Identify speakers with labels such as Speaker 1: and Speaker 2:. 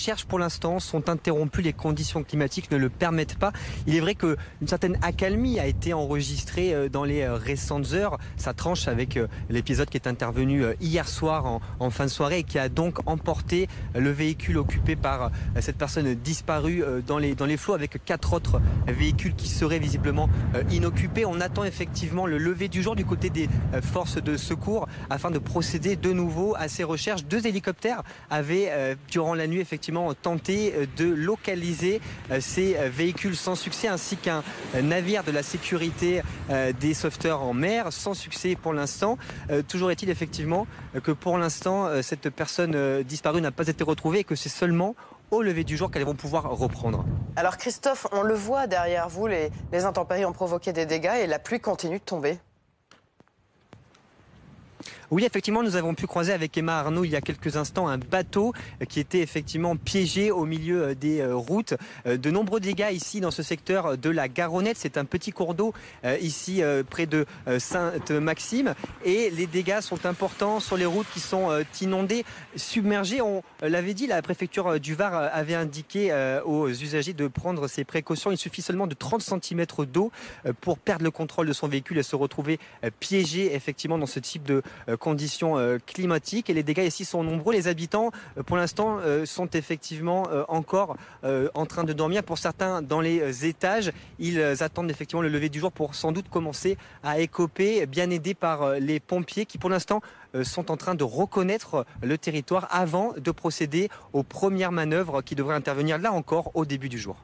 Speaker 1: recherches pour l'instant sont interrompues, les conditions climatiques ne le permettent pas. Il est vrai qu'une certaine accalmie a été enregistrée dans les récentes heures. Ça tranche avec l'épisode qui est intervenu hier soir en fin de soirée et qui a donc emporté le véhicule occupé par cette personne disparue dans les flots, avec 4 autres véhicules qui seraient visiblement inoccupés. On attend effectivement le lever du jour du côté des forces de secours afin de procéder de nouveau à ces recherches. 2 hélicoptères avaient durant la nuit effectivement tenté de localiser ces véhicules sans succès, ainsi qu'un navire de la sécurité des sauveteurs en mer, sans succès pour l'instant. Toujours est-il effectivement que pour l'instant cette personne disparue n'a pas été retrouvée et que c'est seulement au lever du jour qu'elles vont pouvoir reprendre.
Speaker 2: Alors Christophe, on le voit derrière vous, les intempéries ont provoqué des dégâts et la pluie continue de tomber.
Speaker 1: Oui, effectivement, nous avons pu croiser avec Emma Arnaud il y a quelques instants un bateau qui était effectivement piégé au milieu des routes. De nombreux dégâts ici dans ce secteur de la Garonnette. C'est un petit cours d'eau ici près de Sainte-Maxime. Et les dégâts sont importants sur les routes qui sont inondées, submergées. On l'avait dit, la préfecture du Var avait indiqué aux usagers de prendre ces précautions. Il suffit seulement de 30 cm d'eau pour perdre le contrôle de son véhicule et se retrouver piégé effectivement dans ce type de conditions climatiques. Et les dégâts ici sont nombreux. Les habitants pour l'instant sont effectivement encore en train de dormir. Pour certains dans les étages, ils attendent effectivement le lever du jour pour sans doute commencer à écoper, bien aidés par les pompiers qui pour l'instant sont en train de reconnaître le territoire avant de procéder aux premières manœuvres qui devraient intervenir là encore au début du jour.